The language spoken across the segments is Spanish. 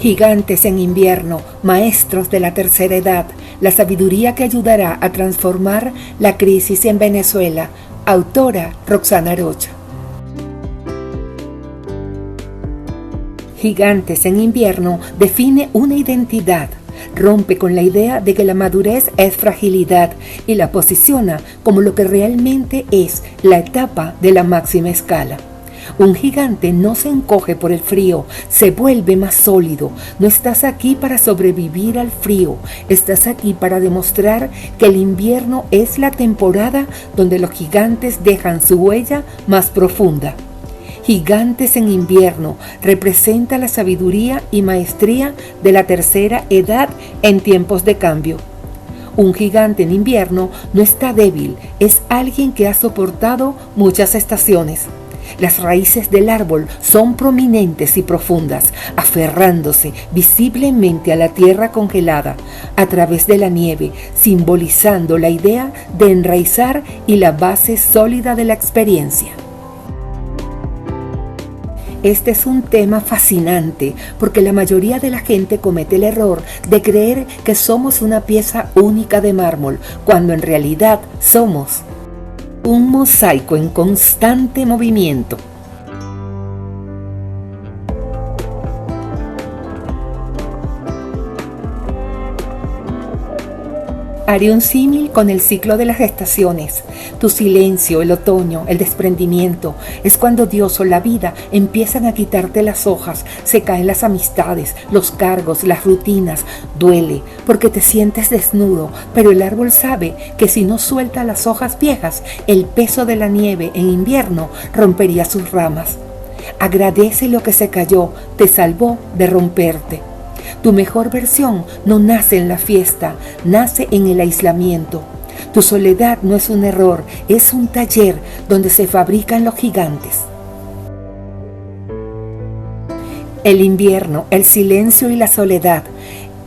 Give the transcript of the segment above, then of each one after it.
Gigantes en invierno, maestros de la tercera edad, la sabiduría que ayudará a transformar la crisis en Venezuela. Autora Roxana Rocha. Gigantes en invierno define una identidad, rompe con la idea de que la madurez es fragilidad y la posiciona como lo que realmente es la etapa de la máxima escala. Un gigante no se encoge por el frío, se vuelve más sólido. No estás aquí para sobrevivir al frío, estás aquí para demostrar que el invierno es la temporada donde los gigantes dejan su huella más profunda. Gigantes en invierno representa la sabiduría y maestría de la tercera edad en tiempos de cambio. Un gigante en invierno no está débil, es alguien que ha soportado muchas estaciones. Las raíces del árbol son prominentes y profundas, aferrándose visiblemente a la tierra congelada a través de la nieve, simbolizando la idea de enraizar y la base sólida de la experiencia. Este es un tema fascinante porque la mayoría de la gente comete el error de creer que somos una pieza única de mármol, cuando en realidad somos un mosaico en constante movimiento. Haré un símil con el ciclo de las estaciones. Tu silencio, el otoño, el desprendimiento, es cuando Dios o la vida empiezan a quitarte las hojas, se caen las amistades, los cargos, las rutinas. Duele porque te sientes desnudo, pero el árbol sabe que si no suelta las hojas viejas, el peso de la nieve en invierno rompería sus ramas. Agradece lo que se cayó, te salvó de romperte. Tu mejor versión no nace en la fiesta, nace en el aislamiento. Tu soledad no es un error, es un taller donde se fabrican los gigantes. El invierno, el silencio y la soledad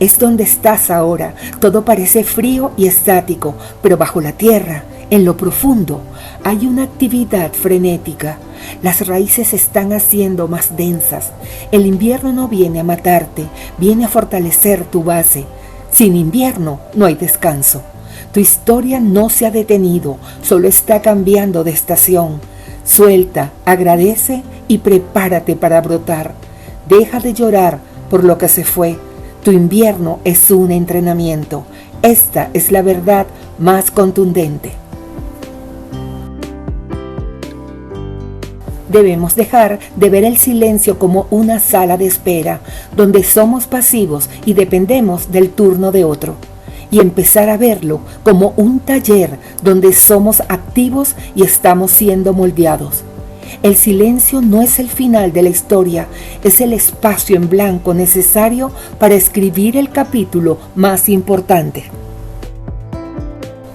es donde estás ahora. Todo parece frío y estático, pero bajo la tierra, en lo profundo, hay una actividad frenética. Las raíces se están haciendo más densas. El invierno no viene a matarte, viene a fortalecer tu base. Sin invierno no hay descanso. Tu historia no se ha detenido, solo está cambiando de estación. Suelta, agradece y prepárate para brotar. Deja de llorar por lo que se fue. Tu invierno es un entrenamiento. Esta es la verdad más contundente. Debemos dejar de ver el silencio como una sala de espera, donde somos pasivos y dependemos del turno de otro, y empezar a verlo como un taller donde somos activos y estamos siendo moldeados. El silencio no es el final de la historia, es el espacio en blanco necesario para escribir el capítulo más importante.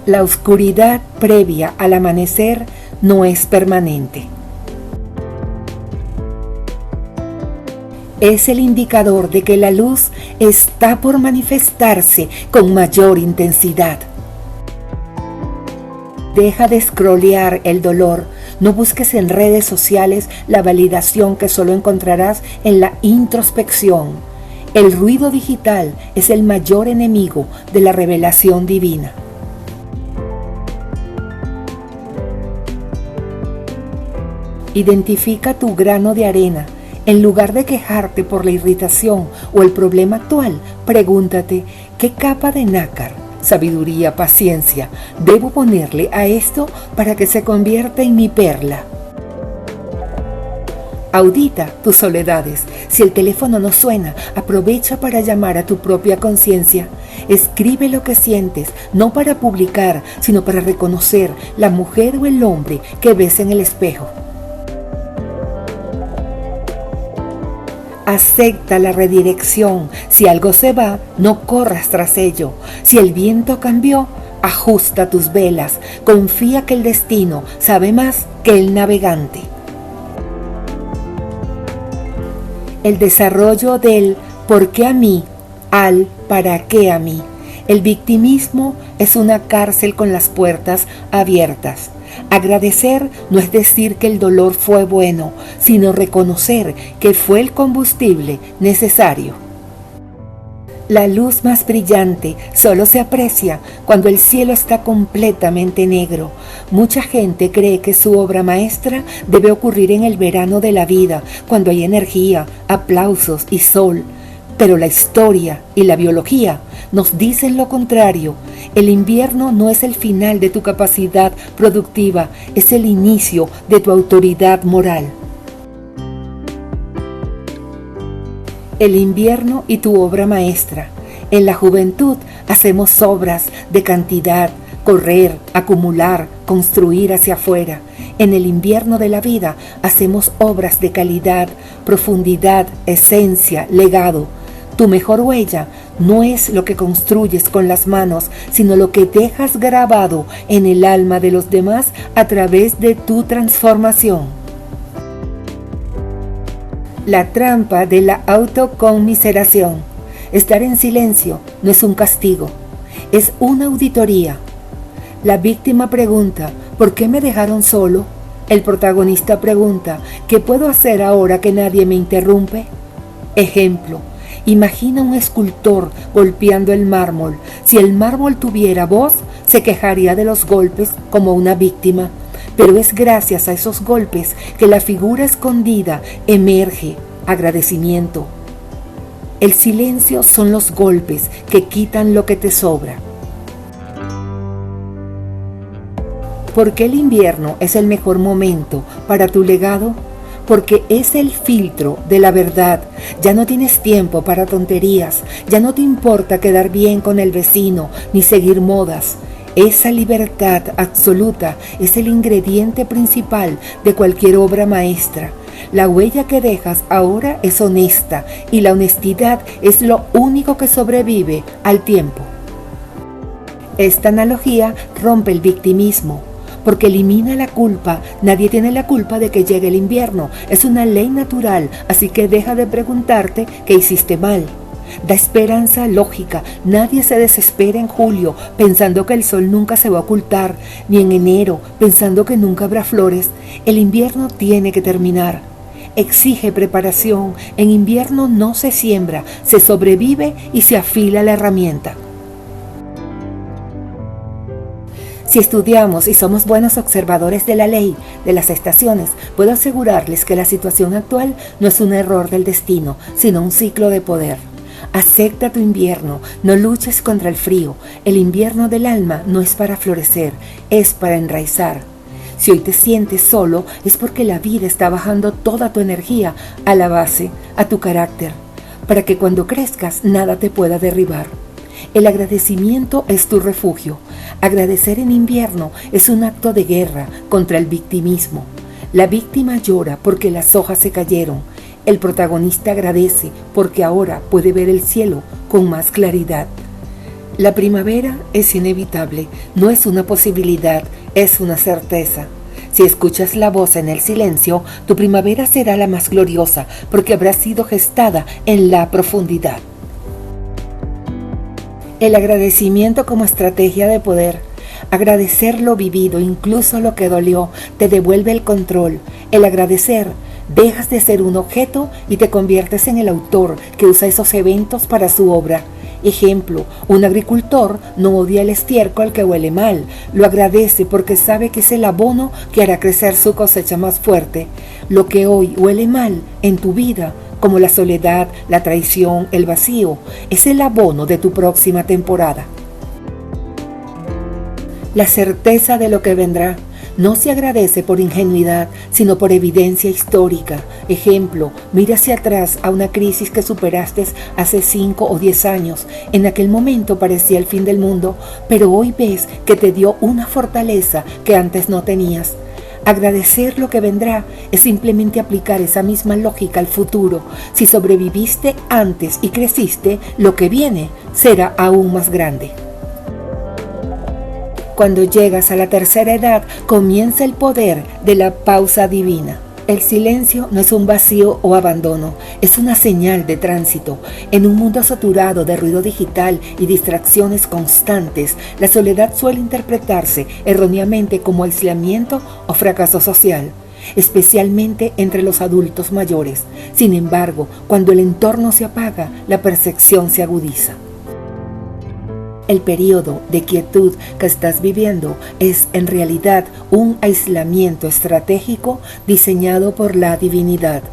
La oscuridad previa al amanecer no es permanente. Es el indicador de que la luz está por manifestarse con mayor intensidad. Deja de scrollear el dolor. No busques en redes sociales la validación que solo encontrarás en la introspección. El ruido digital es el mayor enemigo de la revelación divina. Identifica tu grano de arena. En lugar de quejarte por la irritación o el problema actual, pregúntate, ¿qué capa de nácar, sabiduría, paciencia debo ponerle a esto para que se convierta en mi perla? Audita tus soledades. Si el teléfono no suena, aprovecha para llamar a tu propia conciencia. Escribe lo que sientes, no para publicar, sino para reconocer la mujer o el hombre que ves en el espejo. Acepta la redirección. Si algo se va, no corras tras ello. Si el viento cambió, ajusta tus velas. Confía que el destino sabe más que el navegante. El desarrollo del ¿por qué a mí? Al ¿para qué a mí? El victimismo es una cárcel con las puertas abiertas. Agradecer no es decir que el dolor fue bueno, sino reconocer que fue el combustible necesario. La luz más brillante solo se aprecia cuando el cielo está completamente negro. Mucha gente cree que su obra maestra debe ocurrir en el verano de la vida, cuando hay energía, aplausos y sol. Pero la historia y la biología nos dicen lo contrario. El invierno no es el final de tu capacidad productiva, es el inicio de tu autoridad moral. El invierno y tu obra maestra. En la juventud hacemos obras de cantidad, correr, acumular, construir hacia afuera. En el invierno de la vida hacemos obras de calidad, profundidad, esencia, legado. Tu mejor huella no es lo que construyes con las manos, sino lo que dejas grabado en el alma de los demás a través de tu transformación. La trampa de la autoconmiseración. Estar en silencio no es un castigo, es una auditoría. La víctima pregunta, ¿por qué me dejaron solo? El protagonista pregunta, ¿qué puedo hacer ahora que nadie me interrumpe? Ejemplo, imagina un escultor golpeando el mármol. Si el mármol tuviera voz, se quejaría de los golpes como una víctima. Pero es gracias a esos golpes que la figura escondida emerge. Agradecimiento. El silencio son los golpes que quitan lo que te sobra. ¿Por qué el invierno es el mejor momento para tu legado? Porque es el filtro de la verdad. Ya no tienes tiempo para tonterías, ya no te importa quedar bien con el vecino ni seguir modas. Esa libertad absoluta es el ingrediente principal de cualquier obra maestra. La huella que dejas ahora es honesta y la honestidad es lo único que sobrevive al tiempo. Esta analogía rompe el victimismo, porque elimina la culpa. Nadie tiene la culpa de que llegue el invierno. Es una ley natural, así que deja de preguntarte qué hiciste mal. Da esperanza lógica. Nadie se desespera en julio pensando que el sol nunca se va a ocultar, ni en enero pensando que nunca habrá flores. El invierno tiene que terminar. Exige preparación. En invierno no se siembra, se sobrevive y se afila la herramienta. Si estudiamos y somos buenos observadores de la ley de las estaciones, puedo asegurarles que la situación actual no es un error del destino, sino un ciclo de poder. Acepta tu invierno, no luches contra el frío. El invierno del alma no es para florecer, es para enraizar. Si hoy te sientes solo, es porque la vida está bajando toda tu energía a la base, a tu carácter, para que cuando crezcas nada te pueda derribar. El agradecimiento es tu refugio. Agradecer en invierno es un acto de guerra contra el victimismo. La víctima llora porque las hojas se cayeron. El protagonista agradece porque ahora puede ver el cielo con más claridad. La primavera es inevitable, no es una posibilidad, es una certeza. Si escuchas la voz en el silencio, tu primavera será la más gloriosa porque habrá sido gestada en la profundidad. El agradecimiento como estrategia de poder. Agradecer lo vivido, incluso lo que dolió, te devuelve el control. El agradecer, dejas de ser un objeto y te conviertes en el autor que usa esos eventos para su obra. Ejemplo, un agricultor no odia el estiércol que huele mal, lo agradece porque sabe que es el abono que hará crecer su cosecha más fuerte. Lo que hoy huele mal en tu vida, como la soledad, la traición, el vacío, es el abono de tu próxima temporada. La certeza de lo que vendrá no se agradece por ingenuidad, sino por evidencia histórica. Ejemplo, mira hacia atrás a una crisis que superaste hace 5 o 10 años. En aquel momento parecía el fin del mundo, pero hoy ves que te dio una fortaleza que antes no tenías. Agradecer lo que vendrá es simplemente aplicar esa misma lógica al futuro. Si sobreviviste antes y creciste, lo que viene será aún más grande. Cuando llegas a la tercera edad, comienza el poder de la pausa divina. El silencio no es un vacío o abandono, es una señal de tránsito. En un mundo saturado de ruido digital y distracciones constantes, la soledad suele interpretarse erróneamente como aislamiento o fracaso social, especialmente entre los adultos mayores. Sin embargo, cuando el entorno se apaga, la percepción se agudiza. El periodo de quietud que estás viviendo es en realidad un aislamiento estratégico diseñado por la divinidad.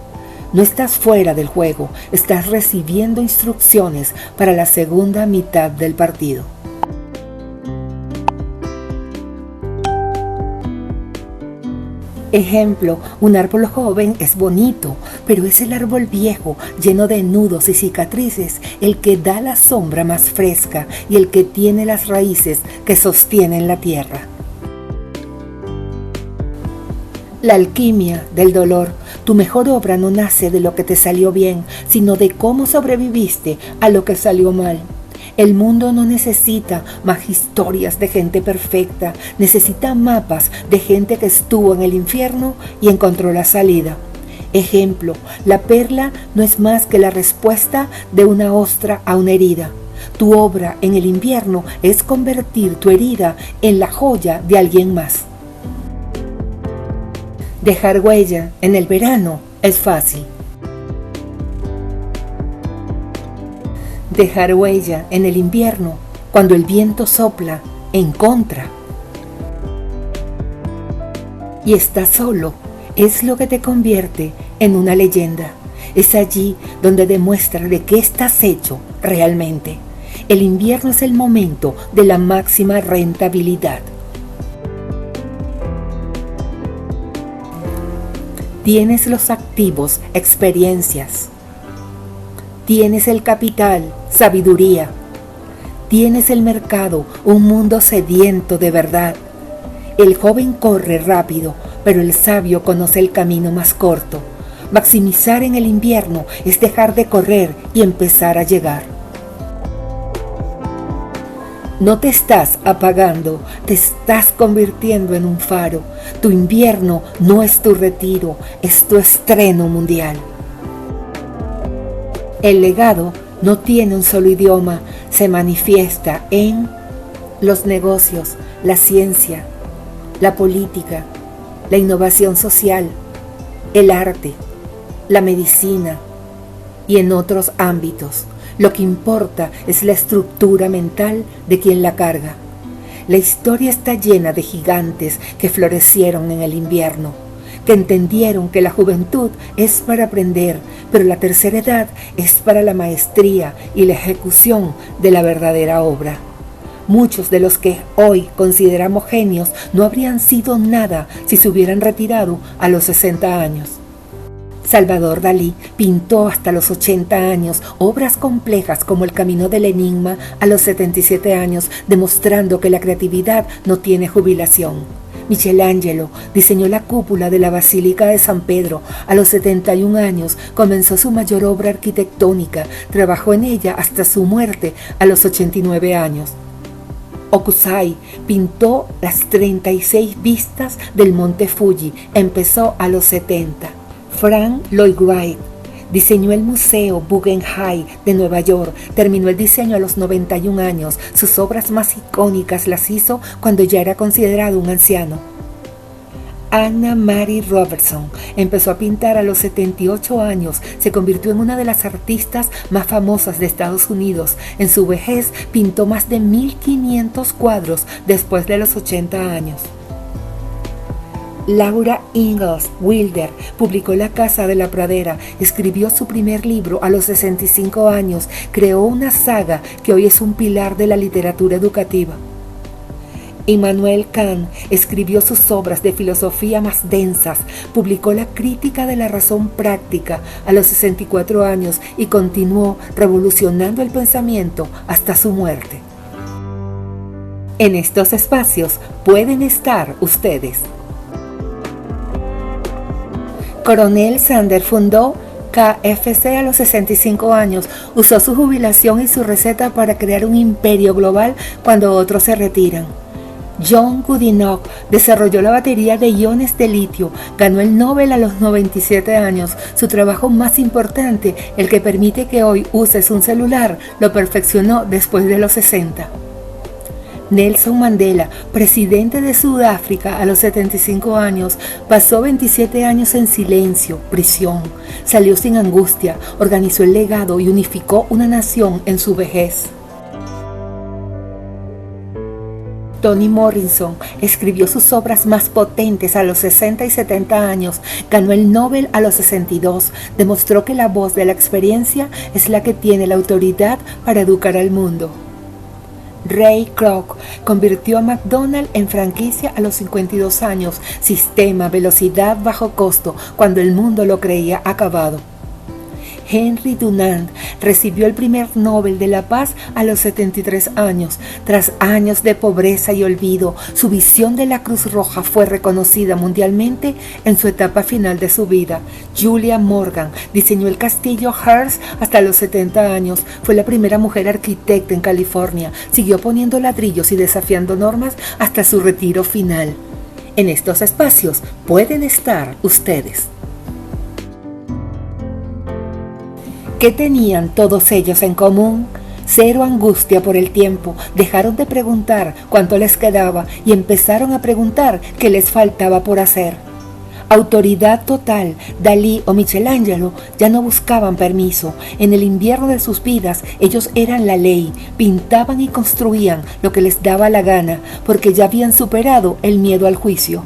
No estás fuera del juego, estás recibiendo instrucciones para la segunda mitad del partido. Ejemplo, un árbol joven es bonito, pero es el árbol viejo, lleno de nudos y cicatrices, el que da la sombra más fresca y el que tiene las raíces que sostienen la tierra. La alquimia del dolor. Tu mejor obra no nace de lo que te salió bien, sino de cómo sobreviviste a lo que salió mal. El mundo no necesita más historias de gente perfecta, necesita mapas de gente que estuvo en el infierno y encontró la salida. Ejemplo, la perla no es más que la respuesta de una ostra a una herida. Tu obra en el invierno es convertir tu herida en la joya de alguien más. Dejar huella en el verano es fácil. Dejar huella en el invierno cuando el viento sopla en contra. Y estás solo, es lo que te convierte en una leyenda. Es allí donde demuestra de qué estás hecho realmente. El invierno es el momento de la máxima rentabilidad. Tienes los activos, experiencias. Tienes el capital, sabiduría. Tienes el mercado, un mundo sediento de verdad. El joven corre rápido, pero el sabio conoce el camino más corto. Maximizar en el invierno es dejar de correr y empezar a llegar. No te estás apagando, te estás convirtiendo en un faro. Tu invierno no es tu retiro, es tu estreno mundial. El legado no tiene un solo idioma, se manifiesta en los negocios, la ciencia, la política, la innovación social, el arte, la medicina y en otros ámbitos. Lo que importa es la estructura mental de quien la carga. La historia está llena de gigantes que florecieron en el invierno, que entendieron que la juventud es para aprender, pero la tercera edad es para la maestría y la ejecución de la verdadera obra. Muchos de los que hoy consideramos genios no habrían sido nada si se hubieran retirado a los 60 años. Salvador Dalí pintó hasta los 80 años obras complejas como El Camino del Enigma a los 77 años, demostrando que la creatividad no tiene jubilación. Michelangelo diseñó la cúpula de la Basílica de San Pedro. A los 71 años comenzó su mayor obra arquitectónica. Trabajó en ella hasta su muerte a los 89 años. Hokusai pintó las 36 vistas del monte Fuji. Empezó a los 70. Frank Lloyd Wright diseñó el Museo Guggenheim de Nueva York. Terminó el diseño a los 91 años. Sus obras más icónicas las hizo cuando ya era considerado un anciano. Anna Mary Robertson empezó a pintar a los 78 años. Se convirtió en una de las artistas más famosas de Estados Unidos. En su vejez pintó más de 1500 cuadros después de los 80 años. Laura Ingalls Wilder publicó La Casa de la Pradera, escribió su primer libro a los 65 años, creó una saga que hoy es un pilar de la literatura educativa. Immanuel Kant escribió sus obras de filosofía más densas, publicó La Crítica de la Razón Práctica a los 64 años y continuó revolucionando el pensamiento hasta su muerte. En estos espacios pueden estar ustedes. Coronel Sanders fundó KFC a los 65 años. Usó su jubilación y su receta para crear un imperio global cuando otros se retiran. John Goodenough desarrolló la batería de iones de litio. Ganó el Nobel a los 97 años. Su trabajo más importante, el que permite que hoy uses un celular, lo perfeccionó después de los 60. Nelson Mandela, presidente de Sudáfrica a los 75 años, pasó 27 años en silencio, prisión. Salió sin angustia, organizó el legado y unificó una nación en su vejez. Toni Morrison escribió sus obras más potentes a los 60 y 70 años, ganó el Nobel a los 62, demostró que la voz de la experiencia es la que tiene la autoridad para educar al mundo. Ray Kroc convirtió a McDonald's en franquicia a los 52 años, sistema, velocidad, bajo costo, cuando el mundo lo creía acabado. Henry Dunant recibió el primer Nobel de la Paz a los 73 años. Tras años de pobreza y olvido, su visión de la Cruz Roja fue reconocida mundialmente en su etapa final de su vida. Julia Morgan diseñó el castillo Hearst hasta los 70 años. Fue la primera mujer arquitecta en California. Siguió poniendo ladrillos y desafiando normas hasta su retiro final. En estos espacios pueden estar ustedes. ¿Qué tenían todos ellos en común? Cero angustia por el tiempo, dejaron de preguntar cuánto les quedaba y empezaron a preguntar qué les faltaba por hacer. Autoridad total, Dalí o Michelangelo ya no buscaban permiso. En el invierno de sus vidas ellos eran la ley, pintaban y construían lo que les daba la gana, porque ya habían superado el miedo al juicio.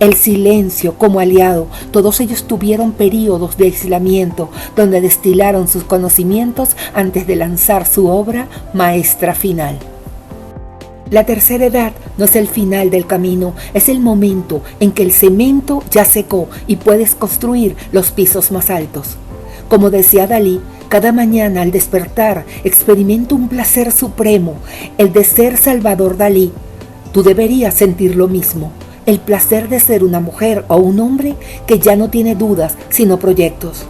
El silencio como aliado, todos ellos tuvieron períodos de aislamiento donde destilaron sus conocimientos antes de lanzar su obra maestra final. La tercera edad no es el final del camino, es el momento en que el cemento ya secó y puedes construir los pisos más altos. Como decía Dalí, cada mañana al despertar experimento un placer supremo, el de ser Salvador Dalí. Tú deberías sentir lo mismo. El placer de ser una mujer o un hombre que ya no tiene dudas, sino proyectos.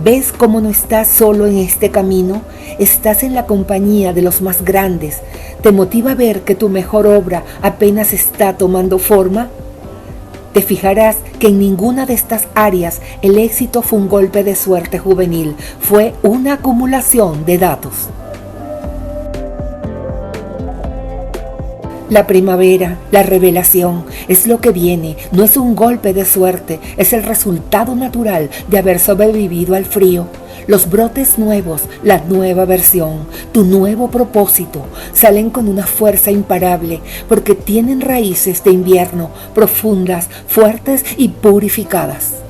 ¿Ves cómo no estás solo en este camino? Estás en la compañía de los más grandes. ¿Te motiva ver que tu mejor obra apenas está tomando forma? Te fijarás que en ninguna de estas áreas el éxito fue un golpe de suerte juvenil, fue una acumulación de datos. La primavera, la revelación, es lo que viene, no es un golpe de suerte, es el resultado natural de haber sobrevivido al frío. Los brotes nuevos, la nueva versión, tu nuevo propósito, salen con una fuerza imparable porque tienen raíces de invierno, profundas, fuertes y purificadas.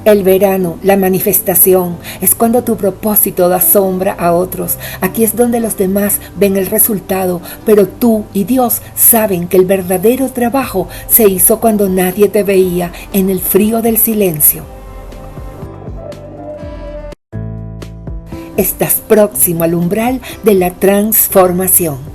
El verano, la manifestación, es cuando tu propósito da sombra a otros. Aquí es donde los demás ven el resultado, pero tú y Dios saben que el verdadero trabajo se hizo cuando nadie te veía, en el frío del silencio. Estás próximo al umbral de la transformación.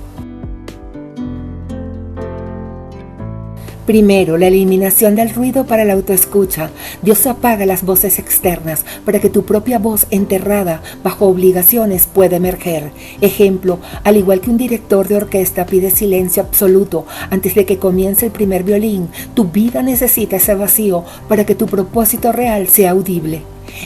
Primero, la eliminación del ruido para la autoescucha. Dios apaga las voces externas para que tu propia voz enterrada bajo obligaciones pueda emerger. Ejemplo, al igual que un director de orquesta pide silencio absoluto antes de que comience el primer violín, tu vida necesita ese vacío para que tu propósito real sea audible.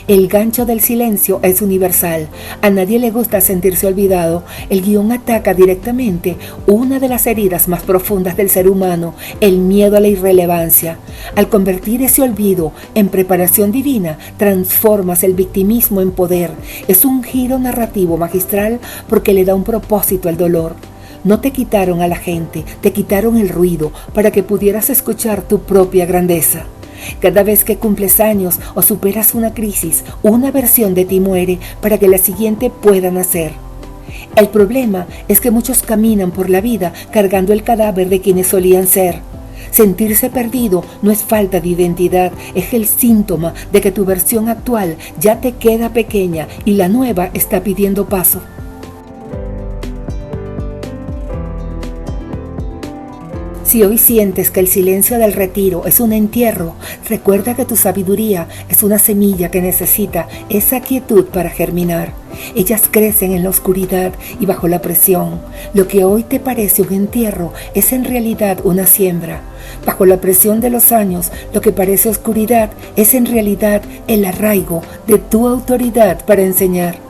El gancho del silencio es universal. A nadie le gusta sentirse olvidado. El guión ataca directamente una de las heridas más profundas del ser humano, el miedo a la irrelevancia. Al convertir ese olvido en preparación divina, transformas el victimismo en poder. Es un giro narrativo magistral porque le da un propósito al dolor. No te quitaron a la gente, te quitaron el ruido para que pudieras escuchar tu propia grandeza. Cada vez que cumples años o superas una crisis, una versión de ti muere para que la siguiente pueda nacer. El problema es que muchos caminan por la vida cargando el cadáver de quienes solían ser. Sentirse perdido no es falta de identidad, es el síntoma de que tu versión actual ya te queda pequeña y la nueva está pidiendo paso. Si hoy sientes que el silencio del retiro es un entierro, recuerda que tu sabiduría es una semilla que necesita esa quietud para germinar. Ellas crecen en la oscuridad y bajo la presión. Lo que hoy te parece un entierro es en realidad una siembra. Bajo la presión de los años, lo que parece oscuridad es en realidad el arraigo de tu autoridad para enseñar.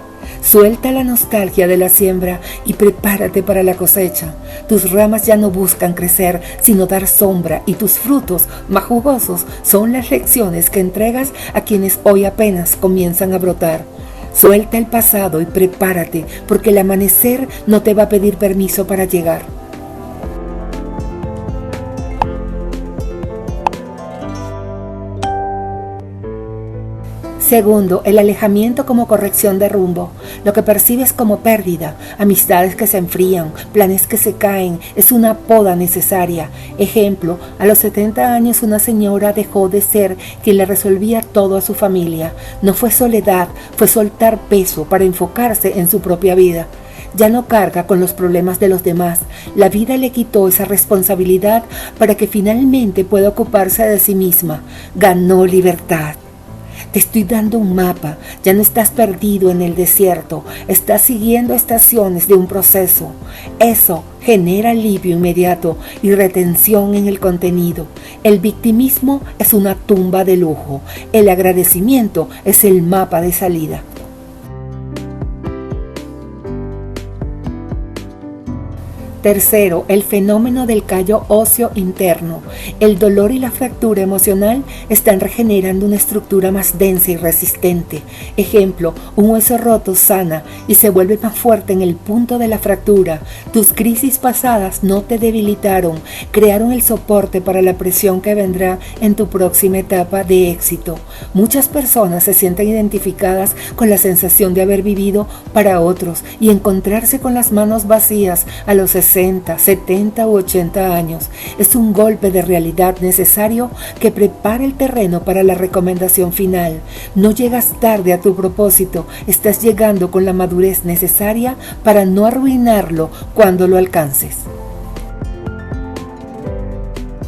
Suelta la nostalgia de la siembra y prepárate para la cosecha. Tus ramas ya no buscan crecer, sino dar sombra, y tus frutos más jugosos son las lecciones que entregas a quienes hoy apenas comienzan a brotar. Suelta el pasado y prepárate, porque el amanecer no te va a pedir permiso para llegar. Segundo, el alejamiento como corrección de rumbo. Lo que percibes como pérdida, amistades que se enfrían, planes que se caen, es una poda necesaria. Ejemplo, a los 70 años una señora dejó de ser quien le resolvía todo a su familia. No fue soledad, fue soltar peso para enfocarse en su propia vida. Ya no carga con los problemas de los demás. La vida le quitó esa responsabilidad para que finalmente pueda ocuparse de sí misma. Ganó libertad. Te estoy dando un mapa, ya no estás perdido en el desierto, estás siguiendo estaciones de un proceso. Eso genera alivio inmediato y retención en el contenido. El victimismo es una tumba de lujo, el agradecimiento es el mapa de salida. Tercero, el fenómeno del callo óseo interno. El dolor y la fractura emocional están regenerando una estructura más densa y resistente. Ejemplo, un hueso roto sana y se vuelve más fuerte en el punto de la fractura. Tus crisis pasadas no te debilitaron, crearon el soporte para la presión que vendrá en tu próxima etapa de éxito. Muchas personas se sienten identificadas con la sensación de haber vivido para otros y encontrarse con las manos vacías a los 60, 70 u 80 años. Es un golpe de realidad necesario que prepara el terreno para la recomendación final. No llegas tarde a tu propósito, estás llegando con la madurez necesaria para no arruinarlo cuando lo alcances.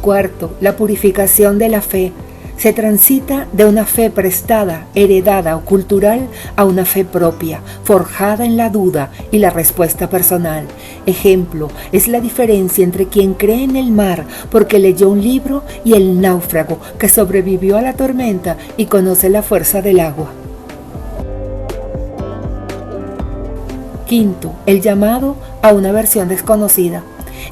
Cuarto, la purificación de la fe. Se transita de una fe prestada, heredada o cultural a una fe propia, forjada en la duda y la respuesta personal. Ejemplo, es la diferencia entre quien cree en el mar porque leyó un libro y el náufrago que sobrevivió a la tormenta y conoce la fuerza del agua. Quinto, el llamado a una versión desconocida.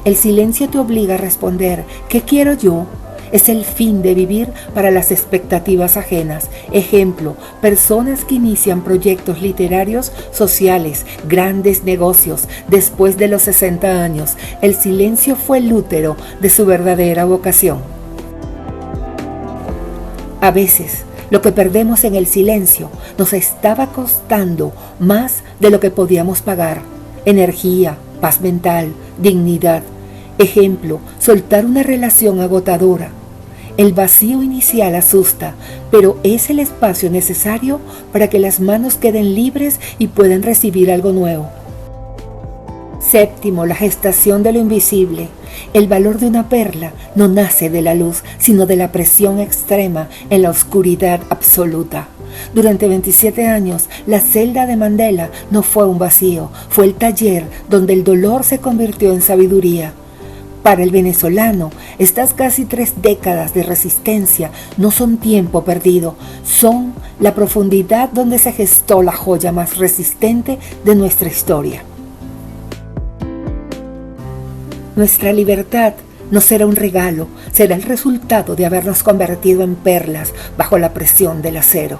El silencio te obliga a responder, ¿qué quiero yo? Es el fin de vivir para las expectativas ajenas. Ejemplo, personas que inician proyectos literarios, sociales, grandes negocios, después de los 60 años. El silencio fue el útero de su verdadera vocación. A veces, lo que perdemos en el silencio nos estaba costando más de lo que podíamos pagar. Energía, paz mental, dignidad. Ejemplo, soltar una relación agotadora. El vacío inicial asusta, pero es el espacio necesario para que las manos queden libres y puedan recibir algo nuevo. Séptimo, la gestación de lo invisible. El valor de una perla no nace de la luz, sino de la presión extrema en la oscuridad absoluta. Durante 27 años, la celda de Mandela no fue un vacío, fue el taller donde el dolor se convirtió en sabiduría. Para el venezolano, estas casi 3 décadas de resistencia no son tiempo perdido, son la profundidad donde se gestó la joya más resistente de nuestra historia. Nuestra libertad no será un regalo, será el resultado de habernos convertido en perlas bajo la presión del acero.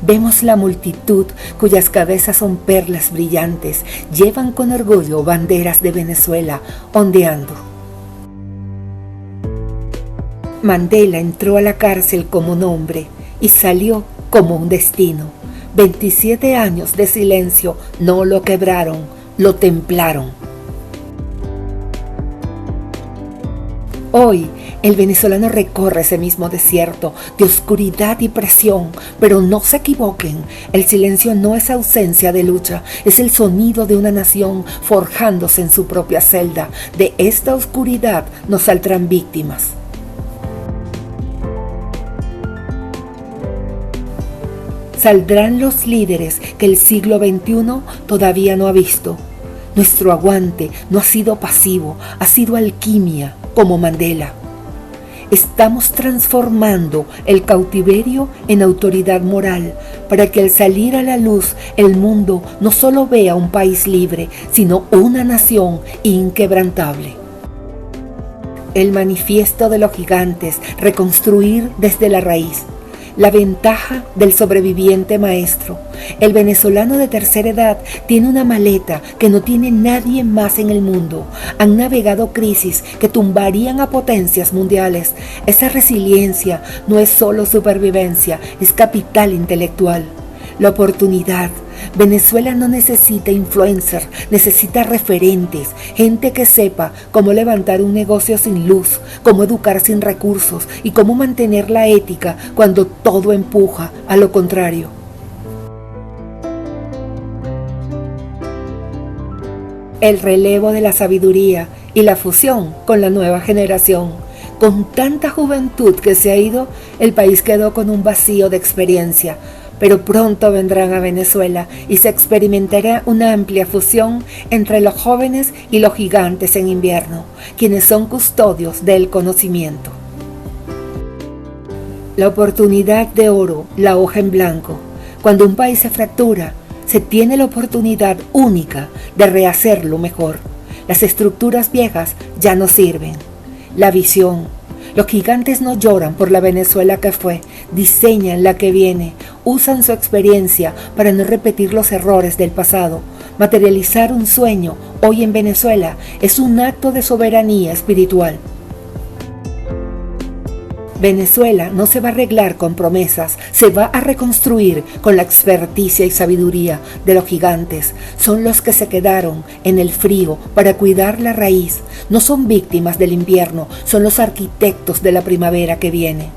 Vemos la multitud cuyas cabezas son perlas brillantes, llevan con orgullo banderas de Venezuela ondeando. Mandela entró a la cárcel como un hombre y salió como un destino. 27 años de silencio no lo quebraron, lo templaron. Hoy, el venezolano recorre ese mismo desierto de oscuridad y presión, pero no se equivoquen, el silencio no es ausencia de lucha, es el sonido de una nación forjándose en su propia celda. De esta oscuridad no saldrán víctimas. Saldrán los líderes que el siglo XXI todavía no ha visto. Nuestro aguante no ha sido pasivo, ha sido alquimia, como Mandela. Estamos transformando el cautiverio en autoridad moral para que al salir a la luz el mundo no solo vea un país libre, sino una nación inquebrantable. El manifiesto de los gigantes, reconstruir desde la raíz. La ventaja del sobreviviente maestro. El venezolano de tercera edad tiene una maleta que no tiene nadie más en el mundo. Han navegado crisis que tumbarían a potencias mundiales. Esa resiliencia no es solo supervivencia, es capital intelectual. La oportunidad. Venezuela no necesita influencers, necesita referentes, gente que sepa cómo levantar un negocio sin luz, cómo educar sin recursos y cómo mantener la ética cuando todo empuja a lo contrario. El relevo de la sabiduría y la fusión con la nueva generación. Con tanta juventud que se ha ido, el país quedó con un vacío de experiencia. Pero pronto vendrán a Venezuela y se experimentará una amplia fusión entre los jóvenes y los gigantes en invierno, quienes son custodios del conocimiento. La oportunidad de oro, la hoja en blanco. Cuando un país se fractura, se tiene la oportunidad única de rehacerlo mejor. Las estructuras viejas ya no sirven. La visión. Los gigantes no lloran por la Venezuela que fue, diseñan la que viene, usan su experiencia para no repetir los errores del pasado. Materializar un sueño hoy en Venezuela es un acto de soberanía espiritual. Venezuela no se va a arreglar con promesas, se va a reconstruir con la experticia y sabiduría de los gigantes. Son los que se quedaron en el frío para cuidar la raíz. No son víctimas del invierno, son los arquitectos de la primavera que viene.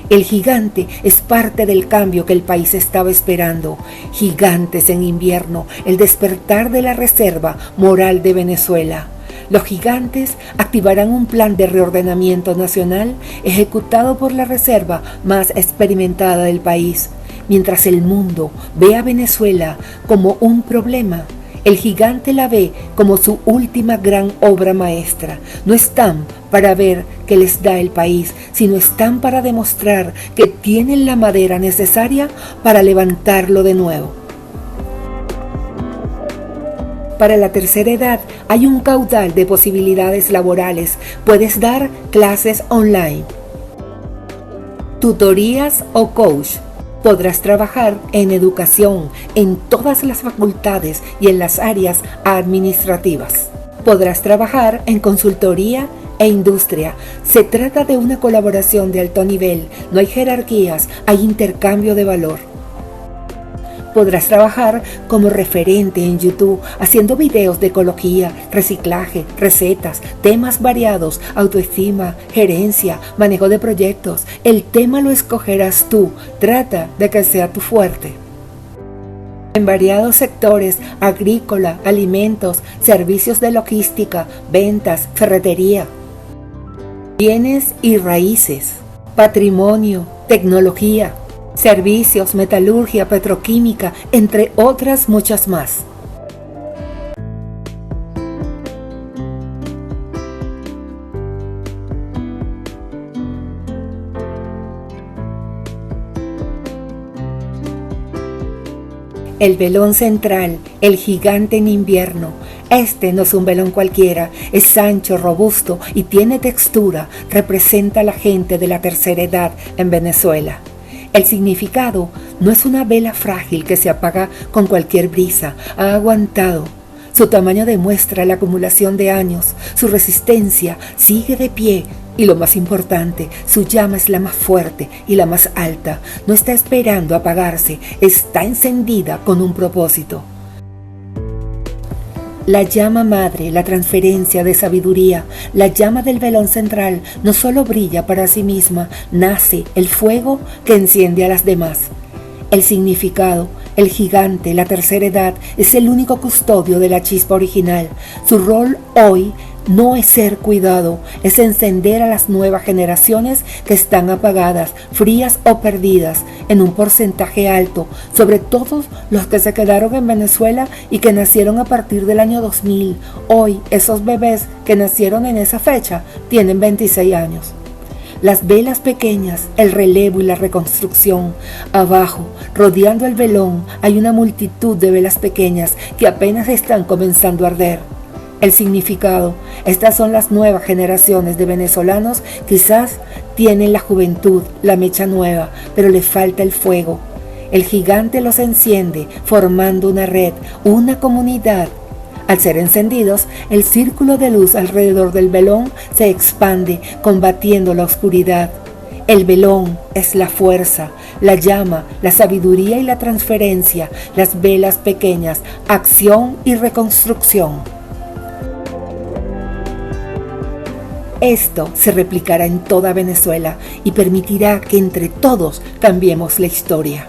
El gigante es parte del cambio que el país estaba esperando. Gigantes en invierno, el despertar de la reserva moral de Venezuela. Los gigantes activarán un plan de reordenamiento nacional ejecutado por la reserva más experimentada del país. Mientras el mundo ve a Venezuela como un problema, el gigante la ve como su última gran obra maestra. No están para ver qué les da el país, sino están para demostrar que tienen la madera necesaria para levantarlo de nuevo. Para la tercera edad hay un caudal de posibilidades laborales. Puedes dar clases online, tutorías o coach. Podrás trabajar en educación, en todas las facultades y en las áreas administrativas. Podrás trabajar en consultoría e industria. Se trata de una colaboración de alto nivel. No hay jerarquías, hay intercambio de valor. Podrás trabajar como referente en YouTube, haciendo videos de ecología, reciclaje, recetas, temas variados, autoestima, gerencia, manejo de proyectos. El tema lo escogerás tú. Trata de que sea tu fuerte. En variados sectores, agrícola, alimentos, servicios de logística, ventas, ferretería, bienes y raíces, patrimonio, tecnología, servicios, metalurgia, petroquímica, entre otras muchas más. El velón central, el gigante en invierno. Este no es un velón cualquiera, es ancho, robusto y tiene textura. Representa a la gente de la tercera edad en Venezuela. El significado no es una vela frágil que se apaga con cualquier brisa. Ha aguantado. Su tamaño demuestra la acumulación de años. Su resistencia sigue de pie. Y lo más importante, su llama es la más fuerte y la más alta. No está esperando apagarse, está encendida con un propósito. La llama madre, la transferencia de sabiduría, la llama del velón central no solo brilla para sí misma, nace el fuego que enciende a las demás. El significado, el gigante, la tercera edad, es el único custodio de la chispa original. Su rol hoy no es ser cuidado, es encender a las nuevas generaciones que están apagadas, frías o perdidas, en un porcentaje alto, sobre todos los que se quedaron en Venezuela y que nacieron a partir del año 2000. Hoy, esos bebés que nacieron en esa fecha tienen 26 años. Las velas pequeñas, el relevo y la reconstrucción. Abajo, rodeando el velón, hay una multitud de velas pequeñas que apenas están comenzando a arder. El significado, estas son las nuevas generaciones de venezolanos, quizás Tienen la juventud, la mecha nueva, pero le falta el fuego. El gigante los enciende, formando una red, una comunidad. Al ser encendidos, el círculo de luz alrededor del velón se expande, combatiendo la oscuridad. El velón es la fuerza, la llama, la sabiduría y la transferencia, las velas pequeñas, acción y reconstrucción. Esto se replicará en toda Venezuela y permitirá que entre todos cambiemos la historia.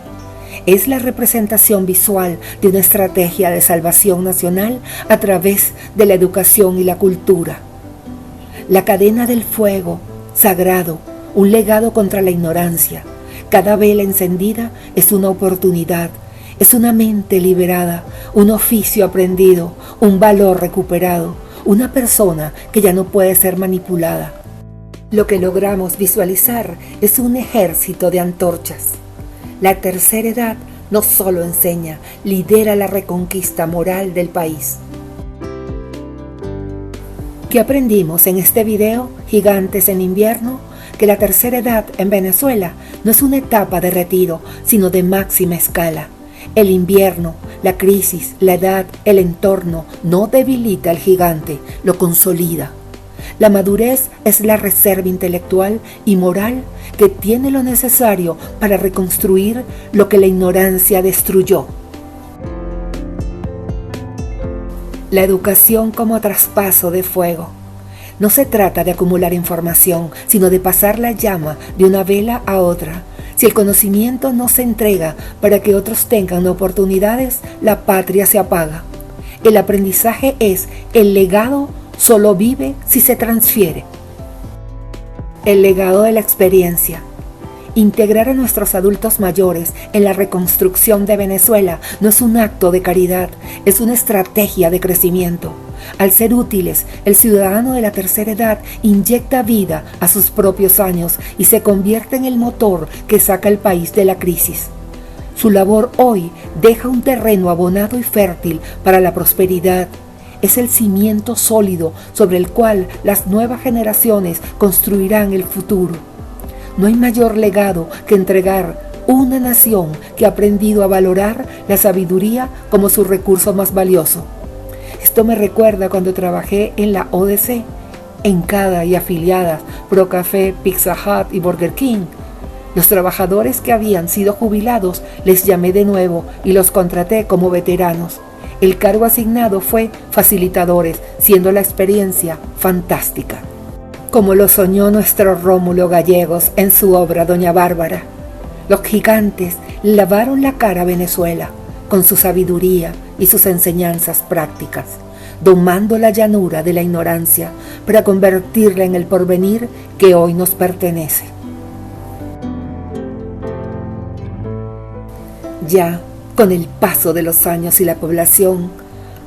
Es la representación visual de una estrategia de salvación nacional a través de la educación y la cultura. La cadena del fuego, sagrado, un legado contra la ignorancia. Cada vela encendida es una oportunidad, es una mente liberada, un oficio aprendido, un valor recuperado, una persona que ya no puede ser manipulada. Lo que logramos visualizar es un ejército de antorchas. La tercera edad no solo enseña, lidera la reconquista moral del país. ¿Qué aprendimos en este video, Gigantes en Invierno? Que la tercera edad en Venezuela no es una etapa de retiro, sino de máxima escala. El invierno, la crisis, la edad, el entorno no debilita al gigante, lo consolida. La madurez es la reserva intelectual y moral que tiene lo necesario para reconstruir lo que la ignorancia destruyó. La educación como traspaso de fuego. No se trata de acumular información, sino de pasar la llama de una vela a otra. Si el conocimiento no se entrega para que otros tengan oportunidades, la patria se apaga. El aprendizaje es el legado, solo vive si se transfiere. El legado de la experiencia. Integrar a nuestros adultos mayores en la reconstrucción de Venezuela no es un acto de caridad, es una estrategia de crecimiento. Al ser útiles, el ciudadano de la tercera edad inyecta vida a sus propios años y se convierte en el motor que saca al país de la crisis. Su labor hoy deja un terreno abonado y fértil para la prosperidad. Es el cimiento sólido sobre el cual las nuevas generaciones construirán el futuro. No hay mayor legado que entregar una nación que ha aprendido a valorar la sabiduría como su recurso más valioso. Esto me recuerda cuando trabajé en la ODC, en CADA y afiliadas, Procafé, Pizza Hut y Burger King. Los trabajadores que habían sido jubilados les llamé de nuevo y los contraté como veteranos. El cargo asignado fue facilitadores, siendo la experiencia fantástica. Como lo soñó nuestro Rómulo Gallegos en su obra Doña Bárbara. Los gigantes lavaron la cara a Venezuela con su sabiduría y sus enseñanzas prácticas, domando la llanura de la ignorancia para convertirla en el porvenir que hoy nos pertenece. Ya, con el paso de los años y la población,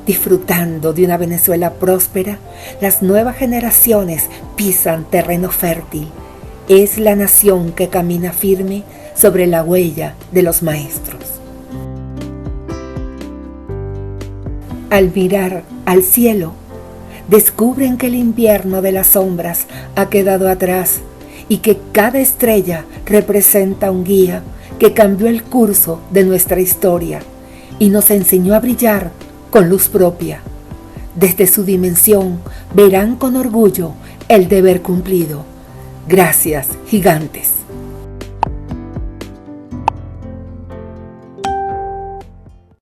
disfrutando de una Venezuela próspera, las nuevas generaciones pisan terreno fértil. Es la nación que camina firme sobre la huella de los maestros. Al mirar al cielo, descubren que el invierno de las sombras ha quedado atrás y que cada estrella representa un guía que cambió el curso de nuestra historia y nos enseñó a brillar con luz propia. Desde su dimensión verán con orgullo el deber cumplido. Gracias, gigantes.